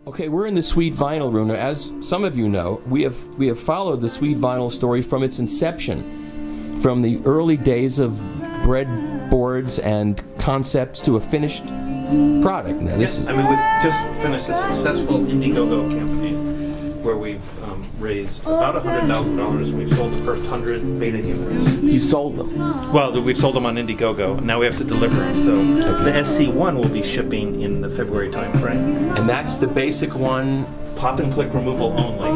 Okay, we're in the SweetVinyl room. Now, as some of you know, we have followed the SweetVinyl story from its inception, from the early days of breadboards and concepts to a finished product. Now, this is... I mean, we've just finished a successful Indiegogo campaign where we've raised about $100,000. We've sold the first 100 beta units. You sold them? Well, we've sold them on Indiegogo, and now we have to deliver them. So Okay. the SC-1 will be shipping in the February timeframe. And that's the basic one? Pop and click removal only.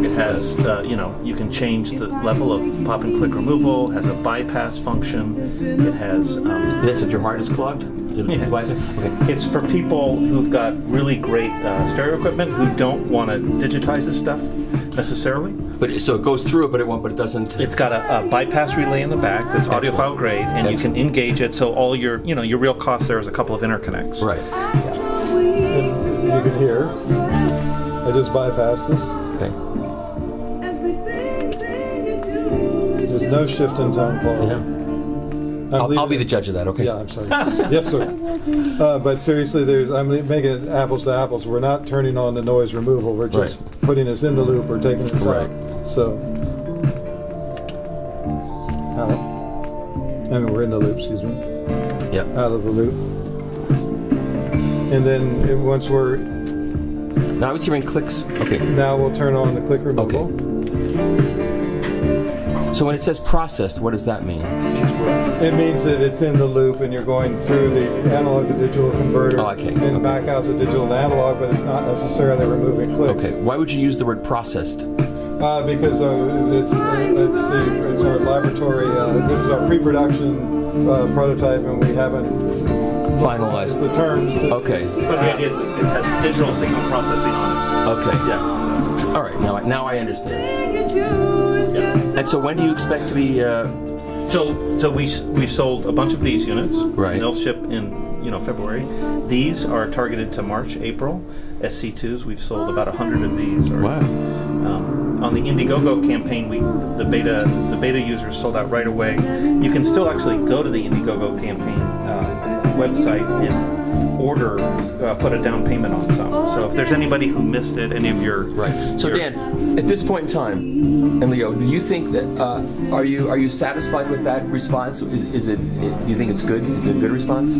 It has, you can change the level of pop and click removal. It has a bypass function. It has... This if your heart is clogged? Yeah. Okay. It's for people who've got really great stereo equipment who don't want to digitize this stuff necessarily. But so it goes through it, but it doesn't. It's got a bypass relay in the back that's audiophile grade, and you can engage it. So all your real cost there is a couple of interconnects. Right. And you can hear. I just bypassed this. Okay. There's no shift in tone quality. Yeah. I'll be the judge of that, okay? Yeah, I'm sorry. Yes, sir. But seriously, I'm making it apples to apples. We're not turning on the noise removal. We're just putting us in the loop or taking us out. So, we're in the loop, excuse me. Yeah. Out of the loop. And then once we're... Now I was hearing clicks. Okay. Now we'll turn on the click removal. Okay. So when it says processed, what does that mean? It means that it's in the loop and you're going through the analog to digital converter and back out the digital to analog, but it's not necessarily removing clicks. Okay. Why would you use the word processed? Because it's our laboratory. This is our pre-production prototype, and we haven't finalized the terms. Okay. But the idea is it has digital signal processing on it. Okay. Yeah. So. All right. Now I understand. And so when do you expect to be? So we've sold a bunch of these units. Right. And they'll ship in February. These are targeted to March, April. SC-2s. We've sold about 100 of these. Wow. On the Indiegogo campaign, the beta users sold out right away. You can still actually go to the Indiegogo campaign website and order, put a down payment on some. So if there's anybody who missed it, any of your So Dan, at this point in time, and Leo, do you think that are you satisfied with that response? Is it? Do you think it's good? Is it a good response?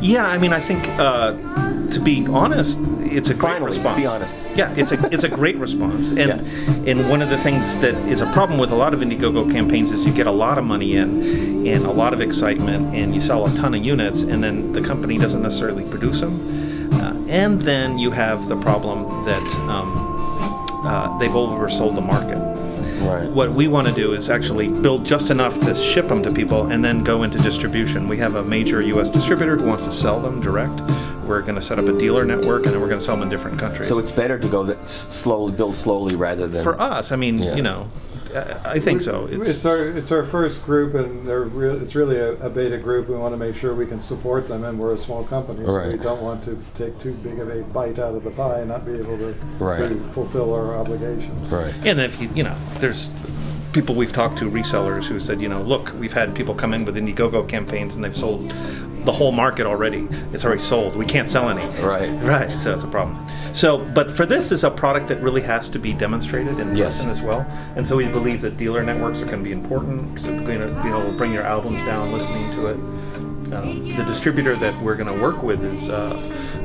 Yeah, I mean, I think to be honest, it's a great response. Be honest. Yeah, it's a great response. And one of the things that is a problem with a lot of Indiegogo campaigns is you get a lot of money in and a lot of excitement, and you sell a ton of units, and then the company doesn't necessarily produce them. And then you have the problem that they've oversold the market. Right. What we want to do is actually build just enough to ship them to people and then go into distribution. We have a major U.S. distributor who wants to sell them direct. We're going to set up a dealer network, and then we're going to sell them in different countries. So it's better to go slowly, build slowly, rather than... For us, I mean, I think so. It's our first group, and it's really a beta group. We want to make sure we can support them, and we're a small company, so we don't want to take too big of a bite out of the pie and not be able to fulfill our obligations. Right. And if there's people we've talked to, resellers, who said, look, we've had people come in with Indiegogo campaigns and they've sold the whole market already. It's already sold. We can't sell any. Right. So it's a problem. So, but for this is a product that really has to be demonstrated in person as well. And so we believe that dealer networks are going to be important. So going to be able to bring your albums down, listening to it. The distributor that we're going to work with is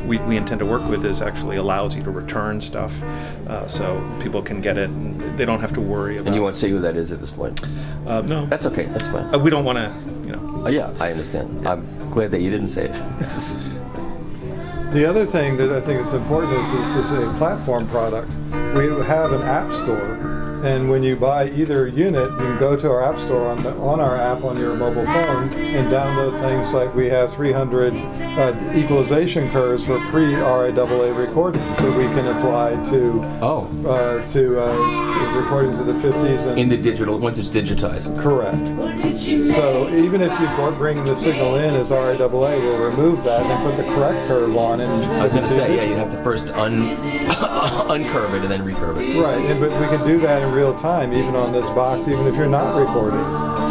we intend to work with is actually allows you to return stuff, so people can get it and they don't have to worry about. And you won't say who that is at this point? No. That's okay. That's fine. We don't want to, yeah, I understand. Yeah. I'm glad that you didn't say it. The other thing that I think is important is this is a platform product. We have an app store, and when you buy either unit, you can go to our app store on our app on your mobile phone and download things like we have 300 equalization curves for pre-RIAA recordings that we can apply to recordings of the 50s. And in the digital, once it's digitized. Correct. So even if you bring the signal in as RIAA, we'll remove that and put the correct curve on. And I was going to say, you'd have to first uncurve it and then recurve it. Right, but we can do that in real time, even on this box, even if you're not recording.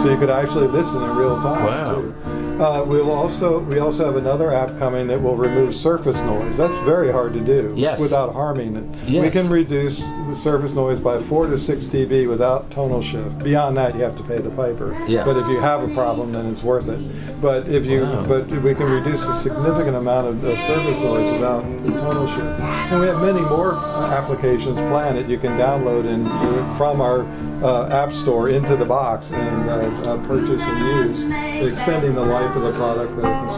So you could actually listen in real time. Wow. Too. We also have another app coming that will remove surface noise. That's very hard to do without harming it. Yes. We can reduce the surface noise by 4 to 6 dB without tonal shift. Beyond that, you have to pay the piper. Yeah. But if you have a problem, then it's worth it. But if you, but we can reduce a significant amount of surface noise without the tonal shift. And we have many more applications planned that you can download from our app store into the box and purchase and use, extending the life of the product.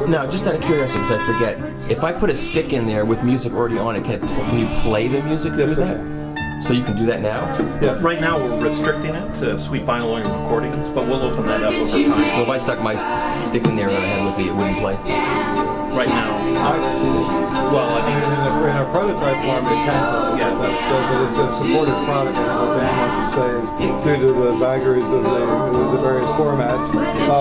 Now, just out of curiosity, because I forget, if I put a stick in there with music already on it, can you play the music through that? So you can do that now? Yes. Right now we're restricting it to Sweet Vinyl only recordings, but we'll open that up over time. So if I stuck my stick in there that I had with me, it wouldn't play? Right now, well, I mean, in a prototype form, it can play. Yeah, but it's a supported product, and what Dan wants to say is, due to the vagaries of the various formats,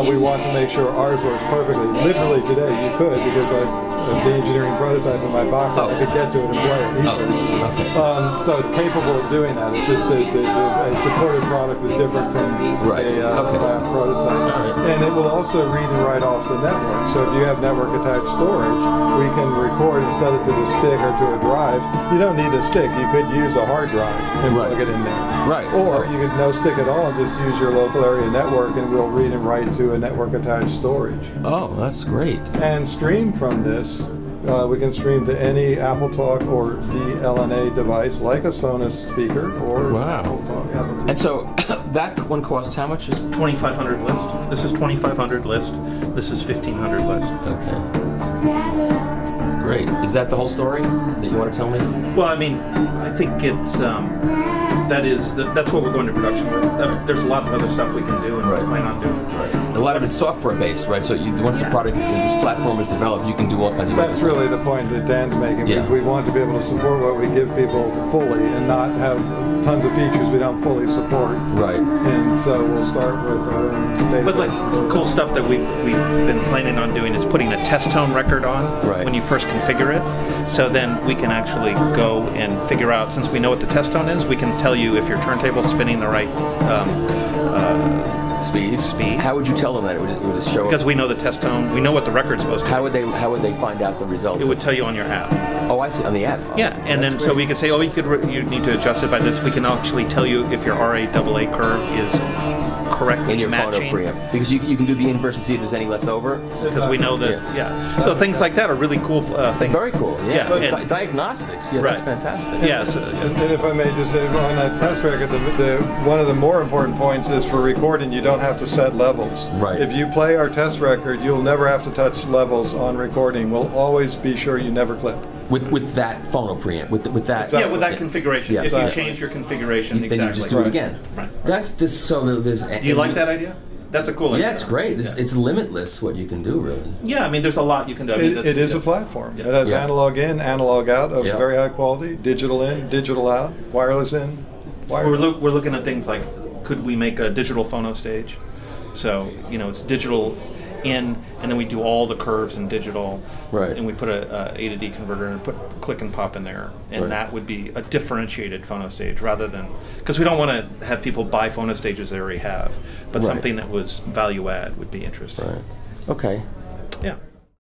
we want to make sure ours works perfectly. Literally today, you could, because I have the engineering prototype in my pocket, I could get to it and play it easily. So it's capable of doing that. It's just a supported product is different from a prototype. And it will also read and write off the network. So if you have network attached storage, we can record instead of to the stick or to a drive. You don't need a stick. You could use a hard drive and plug it in there. Right. Or you could no stick at all and just use your local area network, and we'll read and write to a network attached storage. Oh, that's great. And stream from this. We can stream to any Apple Talk or DLNA device, like a Sonos speaker or Apple Talk. And so that one costs how much? Is 2,500 list. This is 2,500 list. This is 1,500 list. Okay. Great. Is that the whole story that you want to tell me? Well, I mean, I think it's that's what we're going to production with. There's lots of other stuff we can do and we plan on doing. Right. A lot of it's software-based, right? So once the product, this platform is developed, you can do all kinds of. That's really the point that Dan's making. Yeah. We want to be able to support what we give people fully, and not have tons of features we don't fully support. Right. And so we'll start with our own database. But like cool stuff that we've been planning on doing is putting a test tone record on when you first configure it. So then we can actually go and figure out, since we know what the test tone is, we can tell you if your turntable's spinning the right speed. How would you tell them that? It would just show. Because we know the test tone. We know what the record's supposed to be. How would they find out the results? It would tell you on your app. Oh, I see. On the app. Oh, yeah, and then so we could say, oh, you need to adjust it by this. We can actually tell you if your RAAA curve is correctly in your matching. phono preamp. Because you can do the inverse and see if there's any left over. Because we know that. So things like that are really cool things. Very cool. Yeah. And diagnostics. Yeah, that's fantastic. Yes. And if I may just say, on that test record, one of the more important points is for recording, you don't have to set levels. Right. If you play our test record, you'll never have to touch levels on recording. We'll always be sure you never clip. With that phono preamp, with that. Yeah, with that configuration. If you change your configuration, then you just do it again. Right. That's just so there's. Do you like that idea? That's a cool idea. Yeah, it's great. It's limitless what you can do, really. Yeah, I mean, there's a lot you can do. I mean, it is a platform. It has analog in, analog out of very high quality, digital in, digital out, wireless in, wireless. We're looking at things like, could we make a digital phono stage? So, it's digital in, and then we do all the curves in digital, and we put a A to D converter and put click and pop in there, and that would be a differentiated phono stage rather than, because we don't want to have people buy phono stages they already have, but something that was value add would be interesting. Right. Okay. Yeah.